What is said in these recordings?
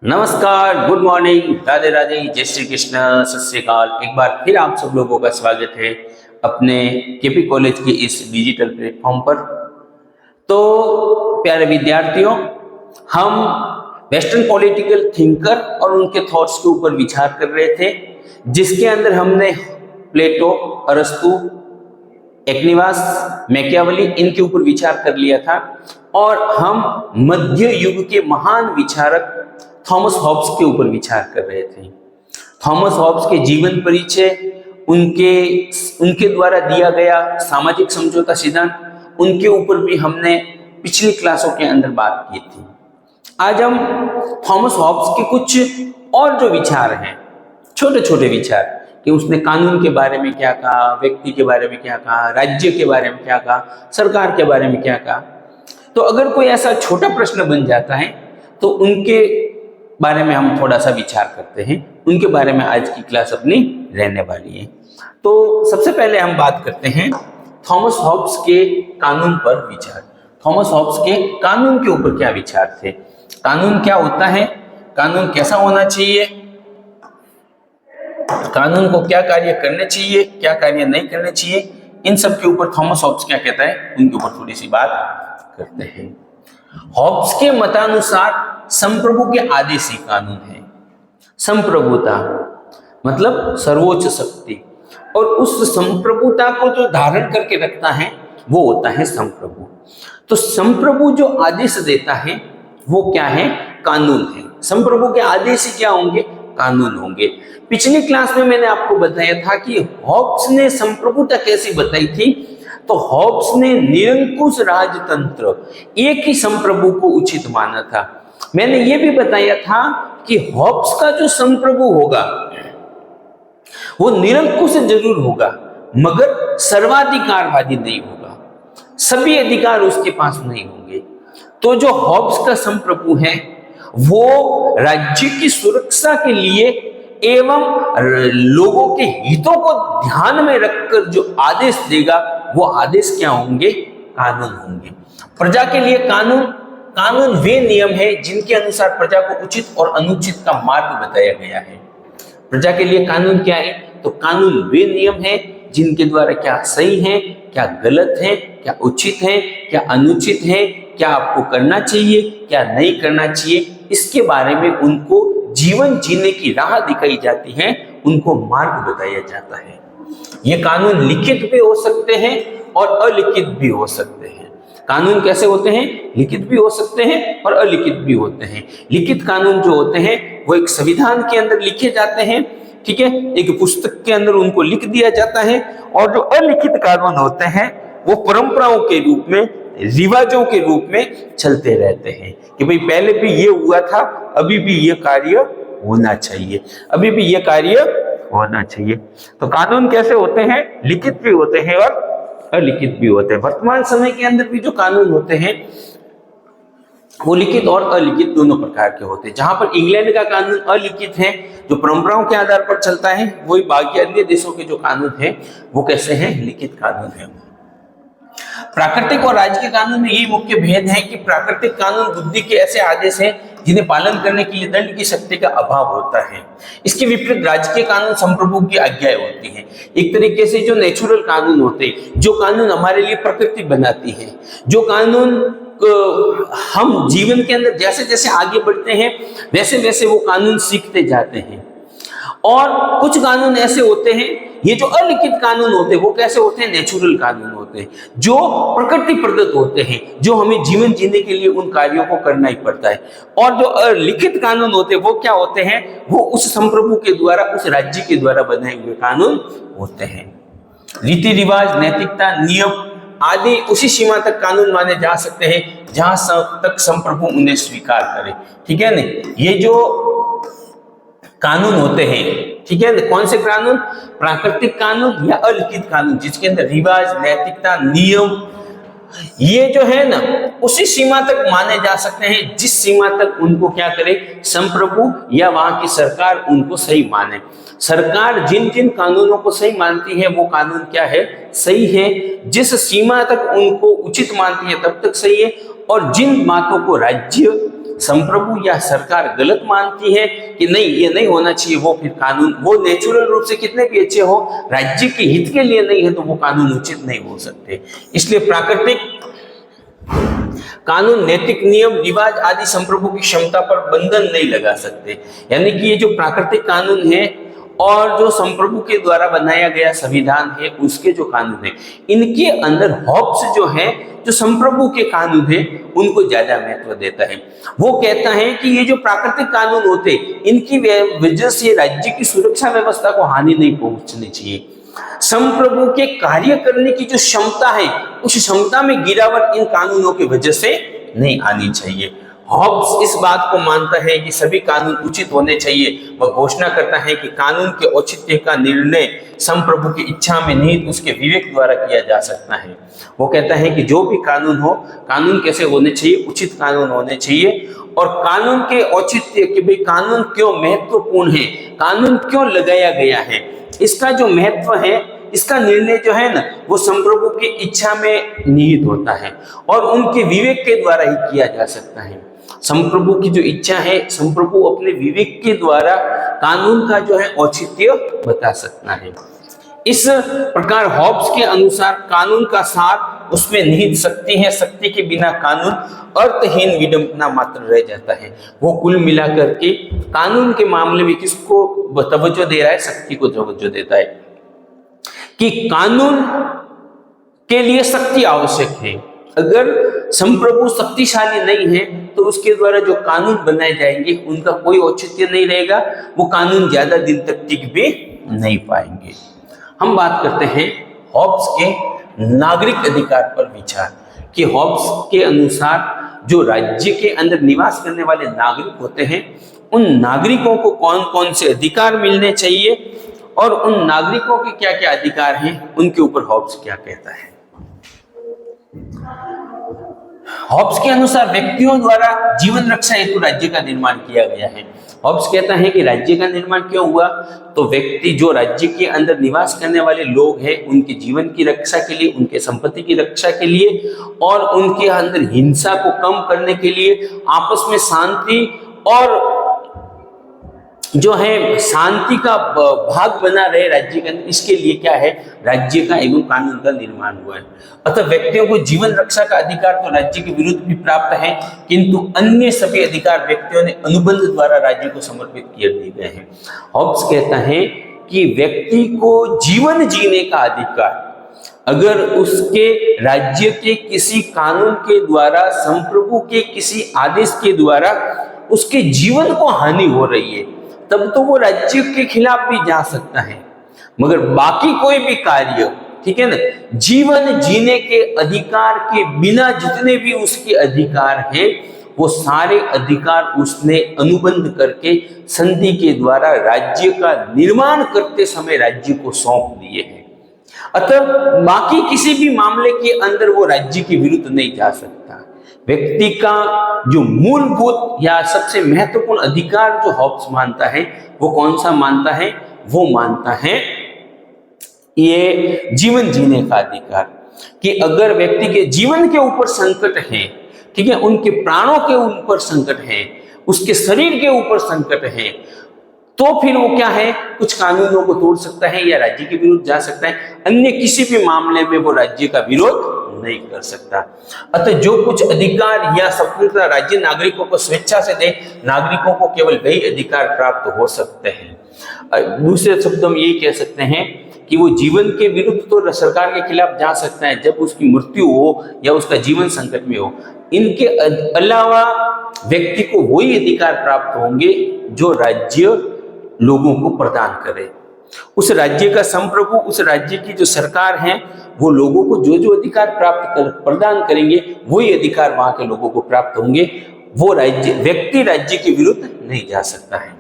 नमस्कार, good morning, Radhe Radhe, जय श्री कृष्ण, सत श्री अकाल। एक बार फिर आप सब लोगों का स्वागत है अपने केपी कॉलेज के इस डिजिटल प्लेटफॉर्म पर। तो प्यारे विद्यार्थियों, हम वेस्टर्न पॉलिटिकल थिंकर और उनके थॉट्स के ऊपर विचार कर रहे थे, जिसके अंदर हमने प्लेटो, अरस्तु, एक्निवास, मैकियावेली इनके ऊपर विचार कर लिया था। और हम मध्य युग के महान विचारक थॉमस हॉब्स के ऊपर विचार कर रहे थे। थॉमस हॉब्स के जीवन परिचय, उनके द्वारा दिया गया सामाजिक समझौता सिद्धांत, उनके ऊपर भी हमने पिछली क्लासों के अंदर बात की थी। आज हम थॉमस हॉब्स के कुछ और जो विचार हैं, छोटे छोटे विचार, कि उसने कानून के बारे में क्या कहा, व्यक्ति के बारे में क्या कहा, राज्य के बारे में क्या कहा, सरकार के बारे में क्या कहा। तो अगर कोई ऐसा छोटा प्रश्न बन जाता है तो उनके बारे में हम थोड़ा सा विचार करते हैं। उनके बारे में आज की क्लास अपनी रहने वाली है। तो सबसे पहले हम बात करते हैं थॉमस हॉब्स के कानून पर विचार। थॉमस हॉब्स के कानून के ऊपर क्या विचार थे, कानून क्या होता है, कानून कैसा होना चाहिए, कानून को क्या कार्य करने चाहिए, क्या कार्य नहीं करने चाहिए, इन सब के ऊपर थॉमस हॉब्स क्या कहता है, उनके ऊपर थोड़ी सी बात करते हैं। हॉब्स के मतानुसार संप्रभु के आदेश ही कानून है। संप्रभुता मतलब सर्वोच्च शक्ति, और उस संप्रभुता को जो धारण करके रखता है वो होता है संप्रभु। तो संप्रभु जो आदेश देता है वो क्या है, कानून है। संप्रभु के आदेश ही क्या होंगे, कानून होंगे। पिछली क्लास में मैंने आपको बताया था कि हॉब्स ने संप्रभुता कैसी बताई थी। तो हॉब्स ने निरंकुश राजतंत्र, एक ही संप्रभु को उचित माना था। मैंने ये भी बताया था कि हॉब्स का जो संप्रभु होगा वो निरंकुश जरूर होगा, मगर सर्वाधिकारवादी नहीं होगा, सभी अधिकार उसके पास नहीं होंगे। तो जो हॉब्स का संप्रभु है वो राज्य की सुरक्षा के लिए एवं लोगों के हितों को ध्यान में रखकर जो आदेश देगा वो आदेश क्या होंगे, कानून होंगे। प्रजा के लिए कानून, कानून वे नियम है जिनके अनुसार प्रजा को उचित और अनुचित का मार्ग बताया गया है। प्रजा के लिए कानून क्या है, तो कानून वे नियम है जिनके द्वारा क्या सही है, क्या गलत है, क्या उचित है, क्या अनुचित है, क्या आपको करना चाहिए, क्या नहीं करना चाहिए, इसके बारे में उनको जीवन जीने की राह दिखाई जाती है, उनको मार्ग बताया जाता है। ये कानून लिखित भी हो सकते हैं और अलिखित भी हो सकते हैं। कानून कैसे होते हैं, लिखित भी हो सकते हैं और अलिखित भी होते हैं। लिखित कानून जो होते हैं वो एक संविधान के अंदर लिखे जाते हैं, ठीक है, एक पुस्तक के अंदर उनको लिख दिया जाता है। और जो अलिखित कानून होते हैं वो परंपराओं के रूप में, रिवाजों के रूप में चलते रहते हैं कि भाई पहले भी ये हुआ था, अभी भी ये कार्य होना चाहिए, अभी भी ये कार्य होना चाहिए। तो कानून कैसे होते हैं, लिखित भी होते हैं और अलिखित भी होते हैं। वर्तमान समय के अंदर भी जो कानून होते हैं वो लिखित और अलिखित दोनों प्रकार के होते हैं। जहां पर इंग्लैंड का कानून अलिखित है, जो परंपराओं के आधार पर चलता है, वही बाकी अन्य देशों के जो कानून है वो कैसे हैं, लिखित कानून है। प्राकृतिक और राजकीय कानून में यही मुख्य भेद है कि प्राकृतिक कानून बुद्धि के ऐसे आदेश हैं जिन्हें पालन करने के लिए दंड की शक्ति का अभाव होता है। इसके विपरीत राजकीय कानून संप्रभु की आज्ञाएं होती हैं। एक तरीके से जो नेचुरल कानून होते हैं, जो कानून हमारे लिए प्रकृति बनाती है, जो कानून हम जीवन के अंदर जैसे जैसे आगे बढ़ते हैं वैसे वैसे वो कानून सीखते जाते हैं। और कुछ कानून ऐसे होते हैं, ये जो अलिखित कानून होते हैं वो कैसे होते हैं, नेचुरल कानून होते हैं, जो प्रकृति प्रदत्त होते हैं, जो हमें जीवन जीने के लिए उन कार्यों को करना ही पड़ता है। और जो अलिखित कानून होते हैं वो क्या होते हैं, वो उस संप्रभु के द्वारा, उस राज्य के द्वारा बनाए हुए कानून होते हैं। रीति रिवाज, नैतिकता, नियम आदि उसी सीमा तक कानून माने जा सकते हैं जहां तक संप्रभु उन्हें स्वीकार करे, ठीक है ना। ये जो कानून होते हैं, ठीक है, कौन से कानून, प्राकृतिक कानून या अलिखित कानून, जिसके अंदर रिवाज, नैतिकता, नियम, ये जो है ना उसी सीमा तक माने जा सकते हैं जिस सीमा तक उनको क्या करे, संप्रभु या वहां की सरकार उनको सही माने। सरकार जिन जिन कानूनों को सही मानती है वो कानून क्या है, सही है। जिस सीमा तक उनको उचित मानती है तब तक सही है। और जिन बातों को राज्य संप्रभु या सरकार गलत मानती है कि नहीं ये नहीं होना चाहिए, वो फिर कानून, वो नेचुरल रूप से कितने भी अच्छे हो, राज्य के हित के लिए नहीं है तो वो कानून उचित नहीं हो सकते। इसलिए प्राकृतिक कानून नैतिक नियम रिवाज आदि संप्रभु की क्षमता पर बंधन नहीं लगा सकते। यानी कि ये जो प्राकृतिक कानून है और जो संप्रभु के द्वारा बनाया गया संविधान है, उसके जो कानून है, इनके अंदर हॉब्स जो है, जो संप्रभु के कानून है, उनको ज्यादा महत्व देता है। वो कहता है कि ये जो प्राकृतिक कानून होते, इनकी वजह से राज्य की सुरक्षा व्यवस्था को हानि नहीं पहुंचनी चाहिए। संप्रभु के कार्य करने की जो क्षमता है, उस क्षमता में गिरावट इन कानूनों की वजह से नहीं आनी चाहिए। हॉब्स इस बात को मानता है कि सभी कानून उचित होने चाहिए। वह घोषणा करता है कि कानून के औचित्य का निर्णय संप्रभु की इच्छा में निहित उसके विवेक द्वारा किया जा सकता है। वो कहता है कि जो भी कानून हो, कानून कैसे होने चाहिए, उचित कानून होने चाहिए, और कानून के औचित्य कि भाई कानून क्यों महत्वपूर्ण है, कानून क्यों लगाया गया है, इसका जो महत्व है, इसका निर्णय जो है ना, वो संप्रभु की इच्छा में निहित होता है और उनके विवेक के द्वारा ही किया जा सकता है। संप्रभु की जो इच्छा है, संप्रभु अपने विवेक के द्वारा कानून का जो है औचित्य बता सकता है। इस प्रकार हॉब्स के अनुसार कानून का सार उसमें निहित शक्ति है। शक्ति के बिना कानून अर्थहीन विडंबना मात्र रह जाता है। वो कुल मिलाकर के कानून के मामले में किसको तवज्जो दे रहा है? शक्ति को तवज्जो देता है कि कानून के लिए शक्ति आवश्यक है। अगर संप्रभु शक्तिशाली नहीं है तो उसके द्वारा जो कानून बनाए जाएंगे उनका कोई औचित्य नहीं रहेगा, वो कानून ज्यादा दिन तक टिक भी नहीं पाएंगे। हम बात करते हैं हॉब्स के नागरिक अधिकार पर विचार कि हॉब्स के अनुसार जो राज्य के अंदर निवास करने वाले नागरिक होते हैं, उन नागरिकों को कौन कौन से अधिकार मिलने चाहिए और उन नागरिकों के क्या क्या अधिकार हैं, उनके ऊपर हॉब्स क्या कहता है। हॉब्स के अनुसार व्यक्तियों द्वारा जीवन रक्षा हेतु राज्य का निर्माण किया गया है। हॉब्स कहता है कि राज्य का निर्माण क्यों हुआ, तो व्यक्ति जो राज्य के अंदर निवास करने वाले लोग हैं, उनके जीवन की रक्षा के लिए, उनके संपत्ति की रक्षा के लिए और उनके अंदर हिंसा को कम करने के लिए, आपस में शांति और जो है शांति का भाग बना रहे राज्य के अंदर, इसके लिए क्या है, राज्य का एवं कानून का निर्माण हुआ है। अतः व्यक्तियों को जीवन रक्षा का अधिकार तो राज्य के विरुद्ध भी प्राप्त है, किंतु अन्य सभी अधिकार व्यक्तियों ने अनुबंध द्वारा राज्य को समर्पित किए दिए गए हैं। हॉब्स कहता है कि व्यक्ति को जीवन जीने का अधिकार अगर उसके राज्य के किसी कानून के द्वारा, संप्रभु के किसी आदेश के द्वारा उसके जीवन को हानि हो रही है, तब तो वो राज्य के खिलाफ भी जा सकता है। मगर बाकी कोई भी कार्य, ठीक है ना, जीवन जीने के अधिकार के बिना जितने भी उसके अधिकार हैं, वो सारे अधिकार उसने अनुबंध करके संधि के द्वारा राज्य का निर्माण करते समय राज्य को सौंप दिए हैं। अतः बाकी किसी भी मामले के अंदर वो राज्य के विरुद्ध नहीं जा सकता। व्यक्ति का जो मूलभूत या सबसे महत्वपूर्ण अधिकार जो हॉब्स मानता है, वो कौन सा मानता है? वो मानता है ये जीवन जीने का अधिकार, कि अगर व्यक्ति के जीवन के ऊपर संकट है, ठीक है, उनके प्राणों के ऊपर संकट है, उसके शरीर के ऊपर संकट है, तो फिर वो क्या है, कुछ कानूनों को तोड़ सकता है या राज्य के विरुद्ध जा सकता है। अन्य किसी भी मामले में वो राज्य का विरोध नहीं कर सकता। अतः जो कुछ अधिकार या स्वतंत्रता राज्य नागरिकों को स्वेच्छा से दे, नागरिकों को केवल वही अधिकार प्राप्त हो सकते हैं। दूसरे शब्दों में यही कह सकते हैं कि वो जीवन के विरुद्ध तो सरकार के खिलाफ जा सकता है जब उसकी मृत्यु हो या उसका जीवन संकट में हो। इनके अलावा व्यक्ति को वही अधिकार प्राप्त होंगे जो राज्य लोगों को प्रदान करे। उस राज्य का संप्रभु, उस राज्य की जो सरकार है, वो लोगों को जो जो अधिकार प्रदान करेंगे, वही अधिकार वहां के लोगों को प्राप्त होंगे। वो राज्य, व्यक्ति राज्य के विरुद्ध नहीं जा सकता है।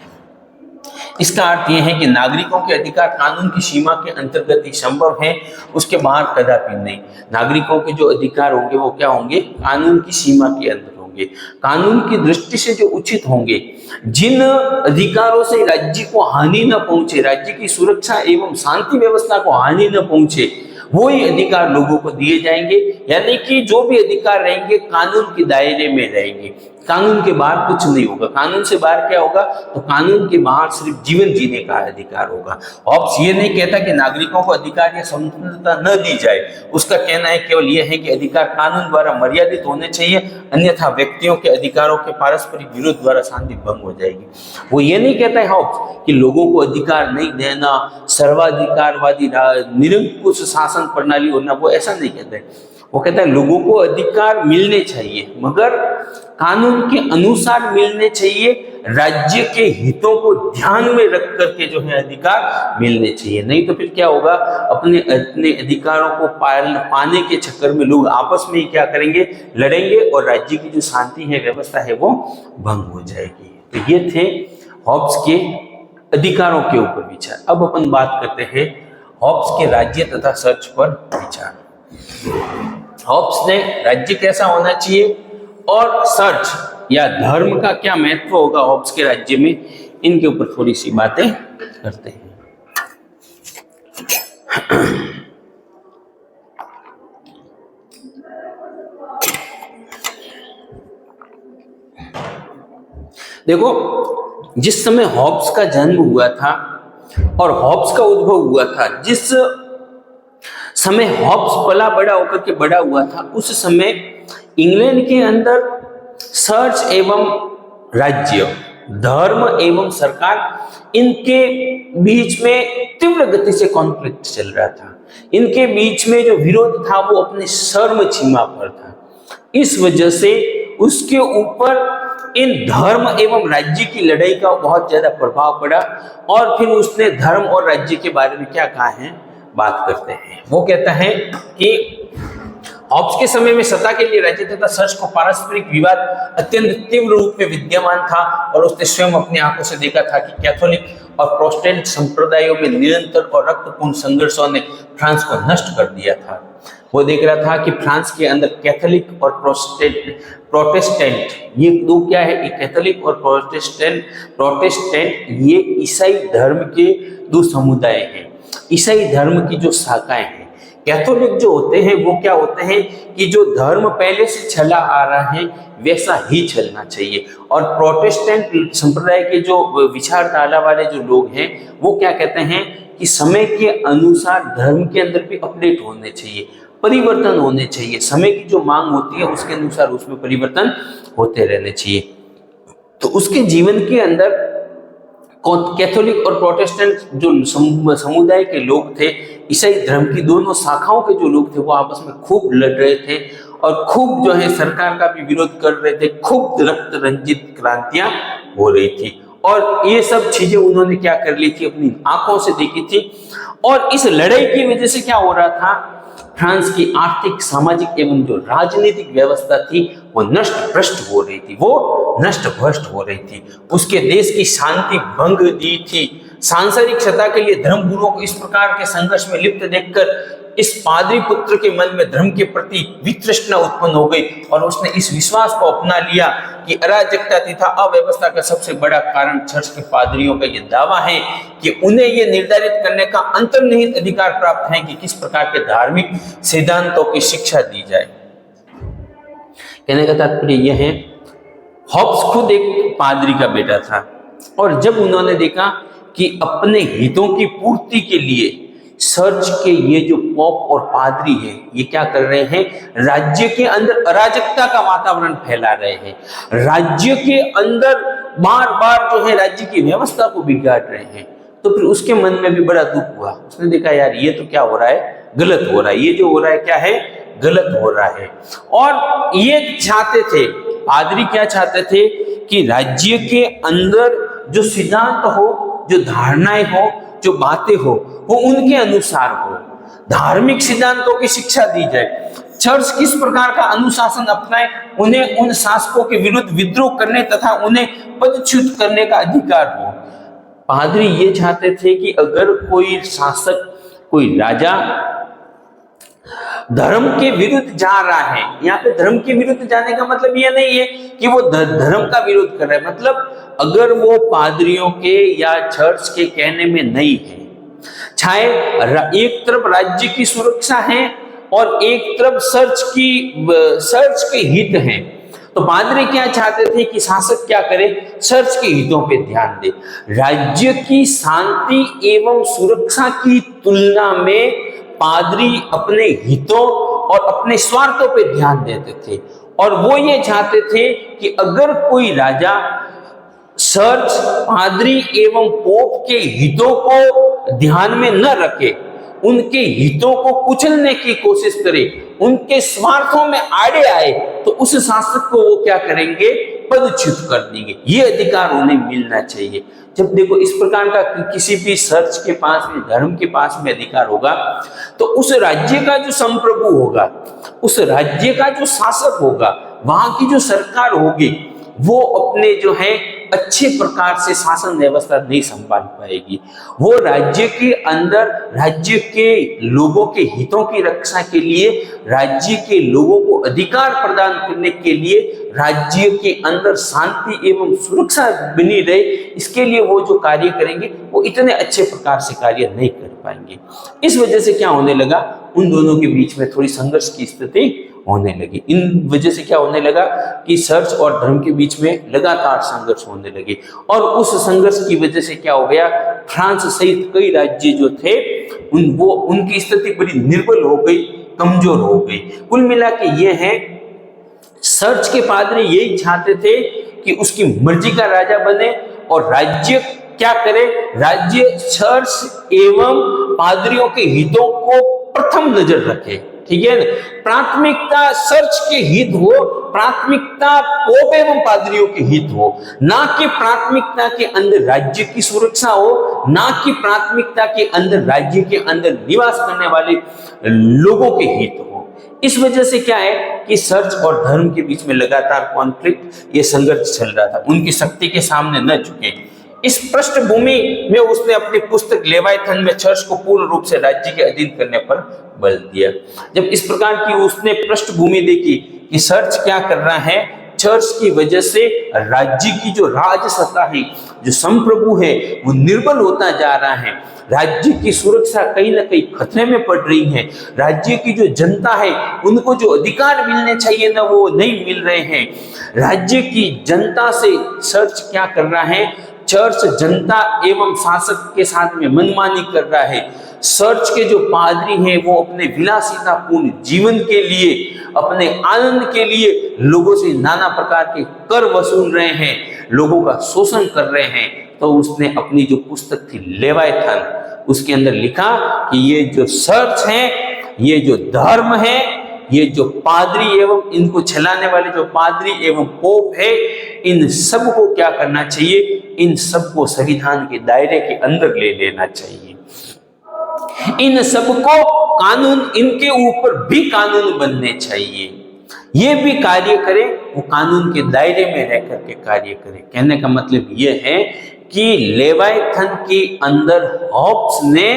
इसका अर्थ यह है कि नागरिकों के अधिकार कानून की सीमा के अंतर्गत ही संभव है, उसके बाहर कदापि नहीं। नागरिकों के जो अधिकार होंगे वो क्या होंगे? कानून की सीमा के अंदर होंगे, कानून की दृष्टि से जो उचित होंगे, जिन अधिकारों से राज्य को हानि न पहुंचे, राज्य की सुरक्षा एवं शांति व्यवस्था को हानि न पहुंचे, वो ही अधिकार लोगों को दिए जाएंगे। यानी कि जो भी अधिकार रहेंगे कानून के दायरे में रहेंगे, कानून के बाहर कुछ नहीं होगा। कानून से बाहर क्या होगा? तो कानून के बाहर सिर्फ जीवन जीने का अधिकार होगा। हॉब्स ये नहीं कहता कि नागरिकों को अधिकार या स्वतंत्रता न दी जाए, उसका कहना है केवल यह है कि अधिकार कानून द्वारा मर्यादित होने चाहिए, अन्यथा व्यक्तियों के अधिकारों के पारस्परिक विरोध द्वारा शांति भंग हो जाएगी। वो ये नहीं कहता है हॉब्स कि लोगों को अधिकार नहीं देना, सर्वाधिकारवादी निरंकुश शासन प्रणाली होना, वो ऐसा नहीं कहता है। वो कहता है लोगों को अधिकार मिलने चाहिए, मगर कानून के अनुसार मिलने चाहिए, राज्य के हितों को ध्यान में रख करके जो है अधिकार मिलने चाहिए। नहीं तो फिर क्या होगा? अपने अपने अधिकारों को पाने के चक्कर में लोग आपस में ही क्या करेंगे? लड़ेंगे और राज्य की जो शांति है, व्यवस्था है, वो भंग हो जाएगी। तो ये थे हॉब्स के अधिकारों के ऊपर विचार। अब अपन बात करते हैं हॉब्स के राज्य तथा सर्च पर विचार। हॉब्स ने राज्य कैसा होना चाहिए और सर्च या धर्म का क्या महत्व होगा हॉब्स के राज्य में, इनके ऊपर थोड़ी सी बातें करते हैं। देखो, जिस समय हॉब्स का जन्म हुआ था और हॉब्स का उद्भव हुआ था, जिस समय हॉब्स पला बड़ा होकर के बड़ा हुआ था, उस समय इंग्लैंड के अंदर सर्च एवं राज्य, धर्म एवं सरकार, इनके बीच में तीव्र गति से कॉन्फ्लिक्ट चल रहा था। इनके बीच में जो विरोध था वो अपने चरम सीमा पर था। इस वजह से उसके ऊपर इन धर्म एवं राज्य की लड़ाई का बहुत ज्यादा प्रभाव पड़ा और फिर उसने धर्म और राज्य के बारे में क्या कहा है, बात करते हैं। वो कहता है कि हॉब्स के समय में सत्ता के लिए राज्य तथा सर्च को पारस्परिक विवाद अत्यंत तीव्र रूप में विद्यमान था और उसने स्वयं अपनी आंखों से देखा था कि कैथोलिक और प्रोटेस्टेंट संप्रदायों में निरंतर और रक्तपूर्ण संघर्षों ने फ्रांस को नष्ट कर दिया था। वो देख रहा था कि फ्रांस के अंदर कैथोलिक और प्रोटेस्टेंट, ये दो क्या है, एक कैथोलिक और प्रोटेस्टेंट ये ईसाई धर्म के दो समुदाय हैं। ईसाई धर्म की जो शाखाएं हैं, कैथोलिक जो होते हैं वो क्या होते हैं कि जो धर्म पहले से चला आ रहा है वैसा ही चलना चाहिए, और प्रोटेस्टेंट संप्रदाय के जो विचारधारा वाले जो लोग हैं वो क्या कहते हैं कि समय के अनुसार धर्म के अंदर भी अपडेट होने चाहिए, परिवर्तन होने चाहिए, समय की जो मांग होती है उसके अनुसार उसमें परिवर्तन होते रहने चाहिए। तो उसके जीवन के अंदर कैथोलिक और प्रोटेस्टेंट जो समुदाय के लोग थे, ईसाई धर्म की दोनों शाखाओं के जो लोग थे वो आपस में खूब लड़ रहे थे और खूब जो है सरकार का भी विरोध कर रहे थे, खूब रक्त रंजित क्रांतियां हो रही थी। और ये सब चीजें उन्होंने क्या कर ली थी, अपनी आंखों से देखी थी। और इस लड़ाई की वजह से क्या हो रहा था, फ्रांस की आर्थिक, सामाजिक एवं जो राजनीतिक व्यवस्था थी वो नष्ट भ्रष्ट हो रही थी, वो नष्ट भ्रष्ट हो रही थी। उसके देश की शांति भंग दी थी। सांसारिक सत्ता के लिए धर्म गुरुओं को इस प्रकार के संघर्ष में लिप्त देखकर इस पादरी पुत्र के मन में धर्म के प्रति वितृष्णा उत्पन्न हो गई और उसने इस विश्वास को अपना लिया कि अराजकता तथा अव्यवस्था का सबसे बड़ा कारण चर्च के पादरियों का ये दावा है कि उन्हें ये निर्धारित करने का अंतर्निहित अधिकार प्राप्त है कि किस प्रकार के धार्मिक सिद्धांतों की शिक्षा दी जाए। कहने का तात्पर्य यह है, हॉब्स खुद एक पादरी का बेटा था और जब उन्होंने देखा कि अपने हितों की पूर्ति के लिए सर्च के ये जो पॉप और पादरी है ये क्या कर रहे हैं, राज्य के अंदर अराजकता का वातावरण फैला रहे हैं, राज्य के अंदर बार बार जो है राज्य की व्यवस्था को बिगाड़ रहे हैं, तो फिर उसके मन में भी बड़ा दुख हुआ। उसने देखा यार ये तो क्या हो रहा है, गलत हो रहा है, ये जो हो रहा है क्या है, गलत हो रहा है। और ये चाहते थे, पादरी क्या चाहते थे कि राज्य के अंदर जो सिद्धांत हो, जो धारणाएं हो, जो बातें हो वो उनके अनुसार हो, धार्मिक सिद्धांतों की शिक्षा दी जाए, चर्च किस प्रकार का अनुशासन अपनाए, उन्हें उन शासकों के विरुद्ध विद्रोह करने तथा उन्हें पदच्युत करने का अधिकार हो। पादरी ये चाहते थे कि अगर कोई शासक, कोई राजा धर्म के विरुद्ध जा रहा है, यहाँ पे धर्म के विरुद्ध जाने का मतलब यह नहीं है कि वो धर्म का विरोध कर रहा है, मतलब अगर वो पादरियों के या चर्च के कहने में नहीं है, चाहे एक तरफ राज्य की सुरक्षा है और एक तरफ सर्च के हित हैं, तो पादरी क्या चाहते थे कि शासक क्या करे, चर्च के हितों पे ध्यान दे। राज्य की शांति एवं सुरक्षा की तुलना में पादरी अपने हितों और अपने स्वार्थों पे ध्यान देते थे, और वो ये चाहते थे कि अगर कोई राजा चर्च, पादरी एवं पोप के हितों को ध्यान में न रखे, उनके हितों को कुचलने की कोशिश करे, उनके स्वार्थों में आड़े आए, तो उस शासक को वो क्या करेंगे, पदच्युत कर देंगे। ये अधिकार उन्हें मिलना चाहिए। जब देखो इस प्रकार का किसी भी चर्च के पास में, धर्म के पास में अधिकार होगा, तो उस राज्य का जो संप्रभु होगा, उस राज्य का जो शासक होगा, वहां की जो सरकार होगी, वो अपने जो है अच्छे प्रकार से शासन व्यवस्था नहीं संभाल पाएगी। वो राज्य के अंदर राज्य के लोगों के हितों की रक्षा के लिए, राज्य के लोगों को अधिकार प्रदान करने के लिए, राज्य के अंदर शांति एवं सुरक्षा बनी रहे, इसके लिए वो जो कार्य करेंगे वो इतने अच्छे प्रकार से कार्य नहीं कर पाएंगे। इस वजह से क्या होने लगा, उन दोनों के बीच में थोड़ी संघर्ष की स्थिति होने लगी। इन वजह से क्या होने लगा कि चर्च और धर्म के बीच में लगातार संघर्ष होने लगे, और उस संघर्ष की वजह से क्या हो गया, फ्रांस सहित कई राज्य जो थे उनकी स्थिति बड़ी निर्बल हो गई, कमजोर हो गई। कुल मिला के ये है, चर्च के पादरी यही चाहते थे कि उसकी मर्जी का राजा बने, और राज्य क्या करे, राज्य चर्च एवं पादरियों के हितों को प्रथम नजर रखे। ठीक है ना, प्राथमिकता चर्च के हित हो, प्राथमिकता पोप एवं पादरियों के हित हो, ना कि प्राथमिकता के अंदर राज्य की सुरक्षा हो, ना कि प्राथमिकता के अंदर राज्य के अंदर निवास करने वाले लोगों के हित हो। इस वजह से क्या है कि चर्च और धर्म के बीच में लगातार कॉन्फ्लिक्ट, ये संघर्ष चल रहा था। उनकी शक्ति के सामने न झुके। इस पृष्ठभूमि में उसने अपनी पुस्तक लेवाइथन में चर्च को पूर्ण रूप से राज्य के अधीन करने पर बल दिया। जब इस प्रकार की उसने पृष्ठभूमि देखी कि चर्च क्या कर रहा है, चर्च की वजह से राज्य की जो राज सत्ता है, जो संप्रभु है, वो निर्बल होता जा रहा है, राज्य की सुरक्षा कहीं ना कहीं खतरे में पड़ रही है, राज्य की जो जनता है उनको जो अधिकार मिलने चाहिए ना वो नहीं मिल रहे हैं, राज्य की जनता से चर्च क्या कर रहा है, चर्च जनता एवं शासक के साथ में मनमानी कर रहा है। चर्च के जो पादरी हैं वो अपने विलासितापूर्ण जीवन के लिए, अपने आनंद के लिए लोगों से नाना प्रकार के कर वसूल रहे हैं, लोगों का शोषण कर रहे हैं। तो उसने अपनी जो पुस्तक थी लेवाइथन, उसके अंदर लिखा कि ये जो चर्च है, ये जो धर्म है, ये जो पादरी एवं इनको चलाने वाले जो पादरी एवं पोप है, इन सब को क्या करना चाहिए, इन सब को संविधान के दायरे के अंदर ले लेना चाहिए। इन सबको कानून, इनके ऊपर भी कानून बनने चाहिए। ये भी कार्य करे, वो कानून के दायरे में रह करके कार्य करे। कहने का मतलब ये है कि लेवाइथन के अंदर हॉब्स ने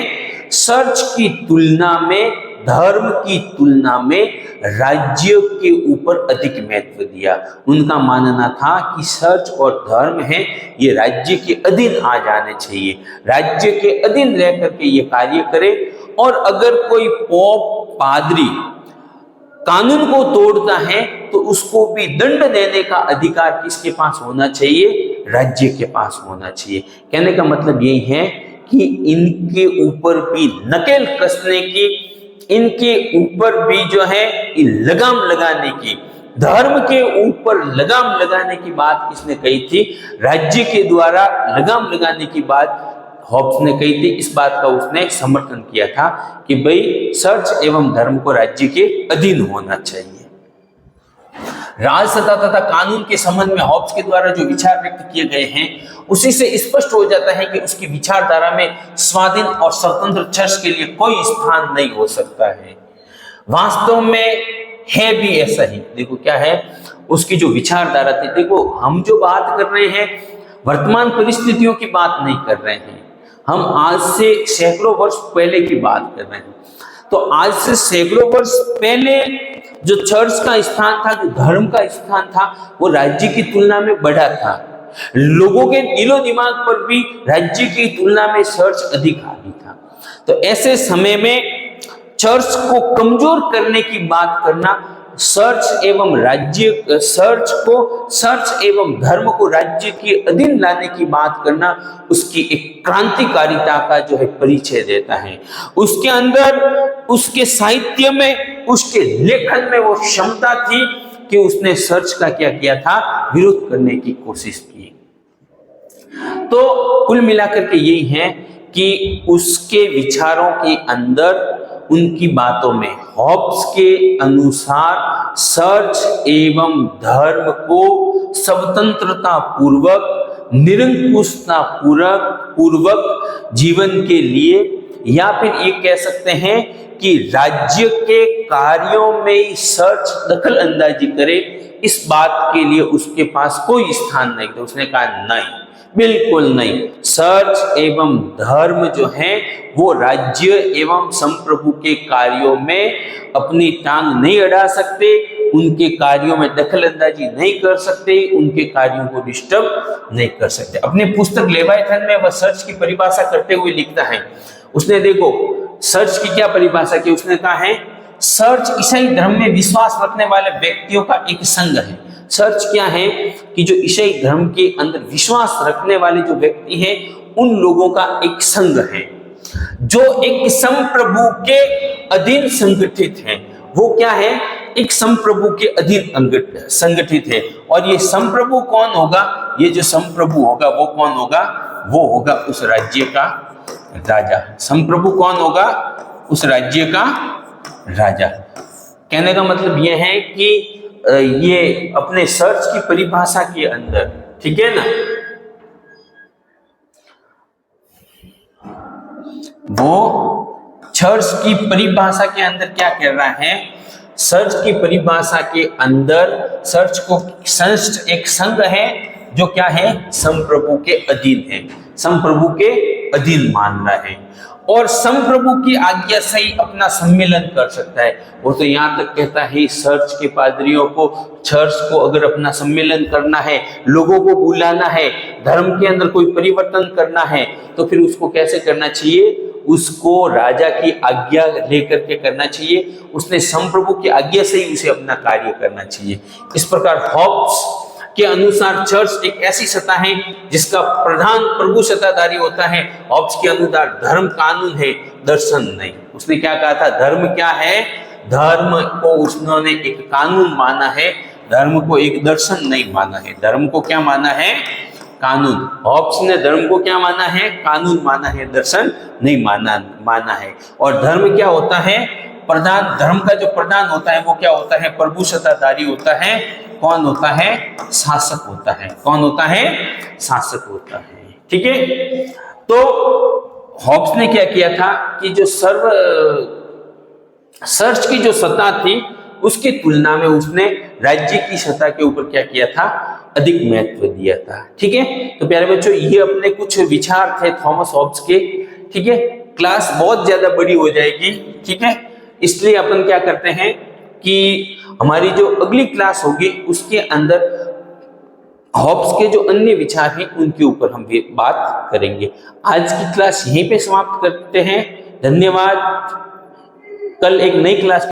चर्च की तुलना में, धर्म की तुलना में राज्य के ऊपर अधिक महत्व दिया। उनका मानना था कि चर्च और धर्म है ये राज्य के अधीन आ जाने चाहिए, राज्य के अधीन रह करके ये कार्य करे। और अगर कोई पोप, पादरी कानून को तोड़ता है तो उसको भी दंड देने का अधिकार किसके पास होना चाहिए, राज्य के पास होना चाहिए। कहने का मतलब यही है कि इनके ऊपर भी नकेल कसने की, इनके ऊपर भी जो है लगाम लगाने की, धर्म के ऊपर लगाम लगाने की बात किसने कही थी, राज्य के द्वारा लगाम लगाने की बात हॉब्स ने कही थी। इस बात का उसने समर्थन किया था कि भाई चर्च एवं धर्म को राज्य के अधीन होना चाहिए। राजसत्ता तथा कानून के संबंध में हॉब्स के द्वारा जो विचार व्यक्त किए गए हैं, उसी से स्पष्ट हो जाता है कि उसकी विचारधारा में स्वाधीन और स्वतंत्र चर्च के लिए कोई स्थान नहीं हो सकता है। वास्तव में है भी ऐसा ही। देखो क्या है उसकी जो विचारधारा थी। देखो हम जो बात कर रहे हैं वर्तमान परिस्थितियों की बात नहीं कर रहे हैं, हम आज से सैकड़ों वर्ष पहले की बात कर रहे हैं। तो आज से सैकड़ों वर्ष पहले जो चर्च का स्थान था, जो धर्म का स्थान था, वो राज्य की तुलना में बढ़ा था। लोगों के दिलो दिमाग पर भी राज्य की तुलना में चर्च अधिक हावी था। तो ऐसे समय में चर्च को कमजोर करने की बात करना सर्च एवं धर्म को राज्य के अधीन लाने की बात करना उसकी एक क्रांतिकारिता का जो है परिचय देता है। उसके अंदर, उसके साहित्य में, उसके लेखन में वो क्षमता थी कि उसने सर्च का क्या किया था, विरोध करने की कोशिश की। तो कुल मिलाकर के यही है कि उसके विचारों के अंदर, उनकी बातों में हॉब्स के अनुसार सर्च एवं धर्म को स्वतंत्रता पूर्वक, निरंकुशता पूर्वक जीवन के लिए, या फिर ये कह सकते हैं कि राज्य के कार्यों में सर्च दखल अंदाजी करे, इस बात के लिए उसके पास कोई स्थान नहीं था। उसने कहा नहीं, बिल्कुल नहीं, सर्च एवं धर्म जो है वो राज्य एवं संप्रभु के कार्यों में अपनी टांग नहीं अड़ा सकते, उनके कार्यों में दखल अंदाजी नहीं कर सकते, उनके कार्यों को डिस्टर्ब नहीं कर सकते। अपनी पुस्तक लेवायथन में वह सर्च की परिभाषा करते हुए लिखता है, उसने देखो सर्च की क्या परिभाषा की, उसने कहा है सर्च ईसाई धर्म में विश्वास रखने वाले व्यक्तियों का एक संघ है। सर्च क्या है कि जो ईसाई धर्म के अंदर विश्वास रखने वाले जो व्यक्ति हैं, उन लोगों का एक संघ है जो एक संप्रभु के अधीन संगठित है। वो क्या है, एक संप्रभु के अधीन संगठित है। और ये संप्रभु कौन होगा, ये जो संप्रभु होगा वो कौन होगा, वो होगा उस राज्य का राजा। संप्रभु कौन होगा, उस राज्य का राजा। कहने का मतलब यह है कि ये अपने सर्च की परिभाषा के अंदर, ठीक है ना, वो चर्च की परिभाषा के अंदर क्या कर रहा है, सर्च की परिभाषा के अंदर सर्च को संस्थ एक संघ है जो क्या है, संप्रभु के अधीन है, संप्रभु के अधीन मान रहा है और संप्रभु की आज्ञा से ही अपना सम्मेलन कर सकता है। वो तो यहाँ तक कहता है सर्च के पादरियों को, चर्च को अगर अपना सम्मेलन करना है, लोगों को बुलाना है, धर्म के अंदर कोई परिवर्तन करना है, तो फिर उसको कैसे करना चाहिए, उसको राजा की आज्ञा लेकर के करना चाहिए, उसने संप्रभु की आज्ञा से ही उसे अपना कार्य करना चाहिए। इस प्रकार हॉब्स के अनुसार चर्च एक ऐसी सत्ता है जिसका प्रधान प्रभु सत्ताधारी होता है। हॉब्स के अनुसार धर्म कानून है, दर्शन नहीं। उसने क्या कहा था, धर्म क्या है, धर्म को उसने एक कानून माना है, धर्म को एक दर्शन नहीं माना है। धर्म को क्या माना है, कानून। हॉब्स ने धर्म को क्या माना है, कानून माना है, दर्शन नहीं माना है। और धर्म क्या होता है, प्रधान, धर्म का जो प्रधान होता है वो क्या होता है, प्रभु सत्ताधारी होता है। कौन होता है, शासक होता है। कौन होता है, शासक होता है। ठीक है। तो हॉब्स ने क्या किया था कि जो सर्च की जो सत्ता थी उसकी तुलना में उसने राज्य की सत्ता के ऊपर क्या किया था, अधिक महत्व दिया था। ठीक है। तो प्यारे बच्चों, ये अपने कुछ विचार थे थॉमस हॉब्स के। ठीक है। क्लास बहुत ज्यादा बड़ी हो जाएगी। ठीक है। इसलिए अपन क्या करते हैं कि हमारी जो अगली क्लास होगी उसके अंदर हॉब्स के जो अन्य विचार हैं उनके ऊपर हम बात करेंगे। आज की क्लास यहीं पे समाप्त करते हैं। धन्यवाद। कल एक नई क्लास